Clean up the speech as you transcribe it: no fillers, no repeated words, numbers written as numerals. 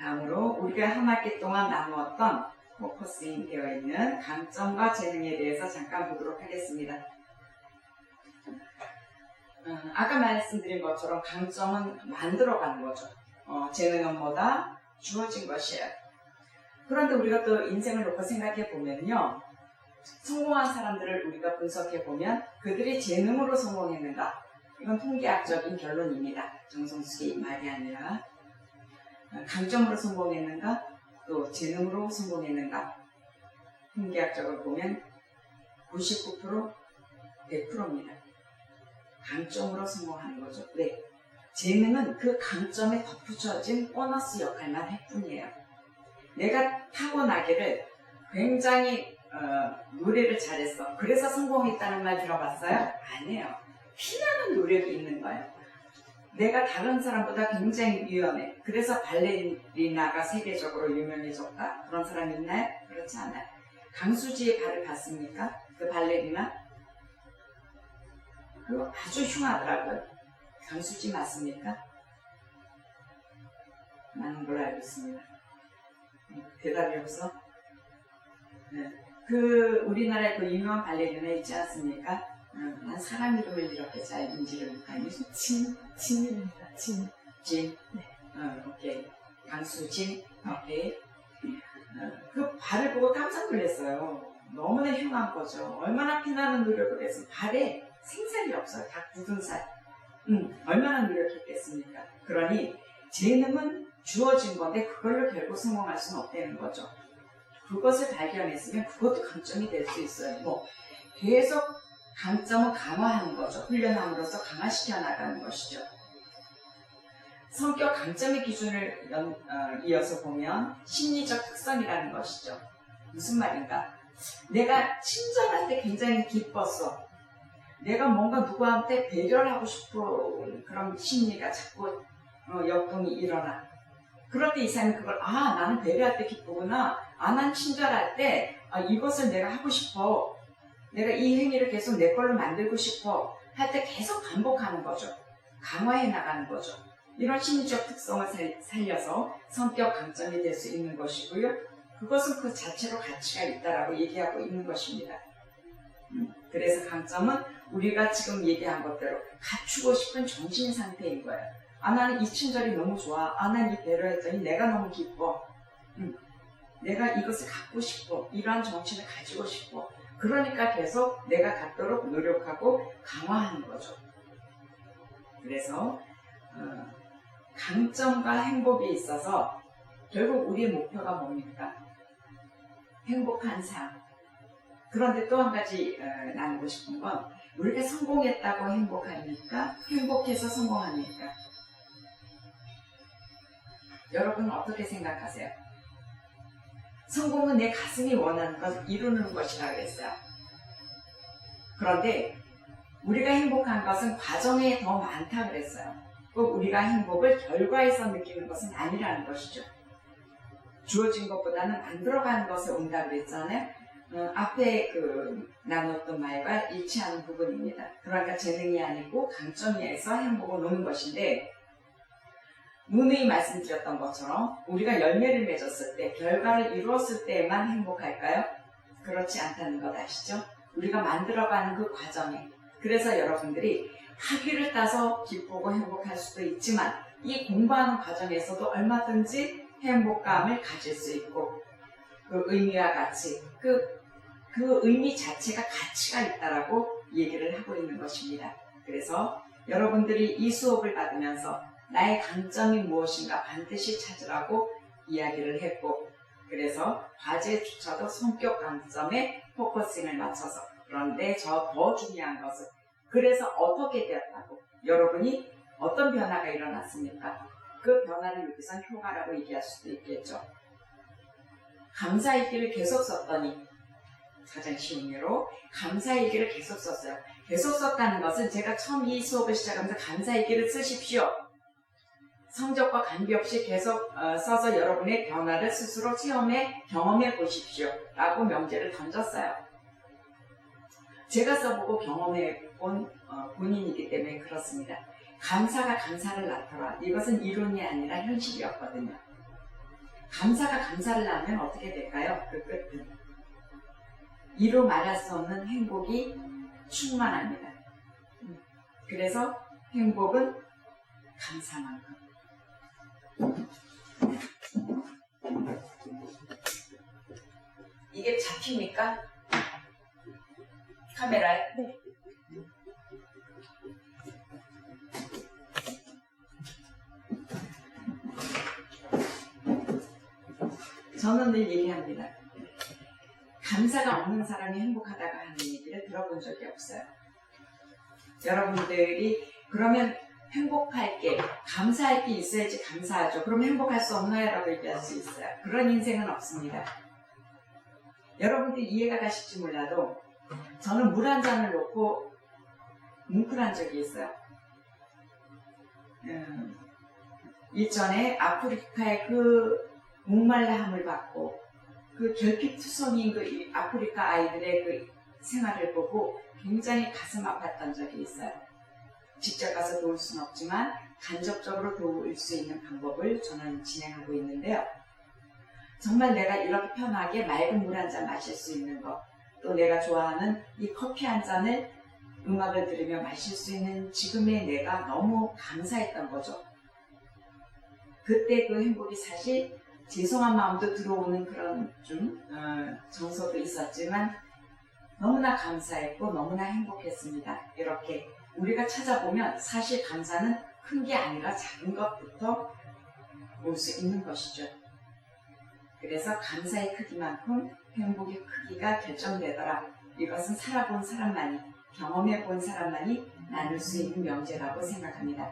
다음으로 우리가 한 학기 동안 나누었던 포커싱 되어 있는 강점과 재능에 대해서 잠깐 보도록 하겠습니다. 아까 말씀드린 것처럼 강점은 만들어가는 거죠. 재능은 뭐다? 주어진 것이에요. 그런데 우리가 또 인생을 놓고 생각해 보면요, 성공한 사람들을 우리가 분석해 보면 그들이 재능으로 성공했는가? 이건 통계학적인 결론입니다. 정성숙의 말이 아니라 강점으로 성공했는가? 또 재능으로 성공했는가? 통계학적으로 보면 99%, 100%입니다. 강점으로 성공하는 거죠. 왜? 재능은 그 강점에 덧붙여진 보너스 역할만 할 뿐이에요. 내가 타고나기를 굉장히 노래를 잘했어. 그래서 성공했다는 말 들어봤어요? 아니에요. 피나는 노력이 있는 거예요. 내가 다른 사람보다 굉장히 유연해. 그래서 발레리나가 세계적으로 유명해졌다. 그런 사람 있나요? 그렇지 않아요. 강수지의 발을 봤습니까? 그 발레리나? 그거 아주 흉하더라고요. 강수지 맞습니까? 많은 걸로 알고 있습니다. 대답이 없어? 네. 우리나라에 그 유명한 발레리나 있지 않습니까? 난 사람 이름을 이렇게 잘 인지를 못하니. 진입니다. 진. 네. 오케이. 강수진. 오케이. 그 발을 보고 깜짝 놀랐어요. 너무나 흉한 거죠. 얼마나 피나는 노력을 해서 발에 생살이 없어요. 다 굳은 살. 얼마나 노력했겠습니까? 그러니 재능은 주어진 건데 그걸로 결국 성공할 수는 없다는 거죠. 그것을 발견했으면 그것도 강점이 될 수 있어요. 계속 강점을 강화하는 거죠. 훈련함으로써 강화시켜 나가는 것이죠. 성격 강점의 기준을 이어서 보면 심리적 특성이라는 것이죠. 무슨 말인가? 내가 친절할 때 굉장히 기뻤어. 내가 뭔가 누구한테 배려를 하고 싶은 그런 심리가 자꾸 역동이 일어나. 그럴 때 이 사람이 그걸 나는 배려할 때 기쁘구나. 난 친절할 때 이것을 내가 하고 싶어. 내가 이 행위를 계속 내 걸로 만들고 싶어. 할 때 계속 반복하는 거죠. 강화해 나가는 거죠. 이런 심리적 특성을 살려서 성격 강점이 될 수 있는 것이고요. 그것은 그 자체로 가치가 있다라고 얘기하고 있는 것입니다. 그래서 강점은 우리가 지금 얘기한 것대로 갖추고 싶은 정신 상태인 거예요. 나는 이 친절이 너무 좋아. 나는 이 배려했더니 내가 너무 기뻐. 내가 이것을 갖고 싶어. 이러한 정신을 가지고 싶어. 그러니까 계속 내가 갖도록 노력하고 강화하는 거죠. 그래서 강점과 행복에 있어서 결국 우리의 목표가 뭡니까? 행복한 삶. 그런데 또 한 가지 나누고 싶은 건 우리가 성공했다고 행복합니까? 행복해서 성공합니까? 여러분은 어떻게 생각하세요? 성공은 내 가슴이 원하는 것을 이루는 것이라고 했어요. 그런데 우리가 행복한 것은 과정에 더 많다고 그랬어요. 꼭 우리가 행복을 결과에서 느끼는 것은 아니라는 것이죠. 주어진 것보다는 만들어가는 것에 온다고 그랬잖아요. 앞에 나눴던 말과 일치하는 부분입니다. 그러니까 재능이 아니고 강점에서 행복을 노는 것인데, 누누이 말씀드렸던 것처럼 우리가 열매를 맺었을 때, 결과를 이루었을 때만 행복할까요? 그렇지 않다는 것 아시죠? 우리가 만들어가는 그 과정에. 그래서 여러분들이 학위를 따서 기쁘고 행복할 수도 있지만 이 공부하는 과정에서도 얼마든지 행복감을 가질 수 있고, 그 의미와 가치, 그 의미 자체가 가치가 있다라고 얘기를 하고 있는 것입니다. 그래서 여러분들이 이 수업을 받으면서 나의 강점이 무엇인가 반드시 찾으라고 이야기를 했고, 그래서 과제조차도 성격 강점에 포커싱을 맞춰서, 그런데 더 중요한 것은 그래서 어떻게 되었다고, 여러분이 어떤 변화가 일어났습니까? 그 변화를 여기선 효과라고 얘기할 수도 있겠죠. 감사일기를 계속 썼더니, 가장 쉬운 예로 감사일기를 계속 썼어요. 계속 썼다는 것은 제가 처음 이 수업을 시작하면서 감사일기를 쓰십시오. 성적과 관계없이 계속 써서 여러분의 변화를 스스로 경험해 보십시오 라고 명제를 던졌어요. 제가 써보고 경험해 본 본인이기 때문에 그렇습니다. 감사가 감사를 낳더라. 이것은 이론이 아니라 현실이었거든요. 감사가 감사를 낳으면 어떻게 될까요? 그 끝은 이로 말할 수 없는 행복이 충만합니다. 그래서 행복은 감사만큼. 이게 잡힙니까? 카메라에? 네. 저는 늘 얘기합니다. 감사가 없는 사람이 행복하다고 하는 얘기를 들어본 적이 없어요. 여러분들이 그러면 행복할 게, 감사할 게 있어야지 감사하죠. 그럼 행복할 수 없나요? 라고 얘기할 수 있어요. 그런 인생은 없습니다. 여러분들 이해가 가실지 몰라도 저는 물 한 잔을 놓고 뭉클한 적이 있어요. 일전에 아프리카의 그 목말라함을 받고 그 결핍투성인 그 아프리카 아이들의 그 생활을 보고 굉장히 가슴 아팠던 적이 있어요. 직접 가서 도울 수는 없지만 간접적으로 도울 수 있는 방법을 저는 진행하고 있는데요. 정말 내가 이렇게 편하게 맑은 물 한 잔 마실 수 있는 것, 또 내가 좋아하는 이 커피 한 잔을 음악을 들으며 마실 수 있는 지금의 내가 너무 감사했던 거죠. 그때 그 행복이 사실 죄송한 마음도 들어오는 그런 좀 정서도 있었지만 너무나 감사했고 너무나 행복했습니다. 이렇게 우리가 찾아보면 사실 감사는 큰 게 아니라 작은 것부터 올 수 있는 것이죠. 그래서 감사의 크기만큼 행복의 크기가 결정되더라. 이것은 살아본 사람만이, 경험해본 사람만이 나눌 수 있는 명제라고 생각합니다.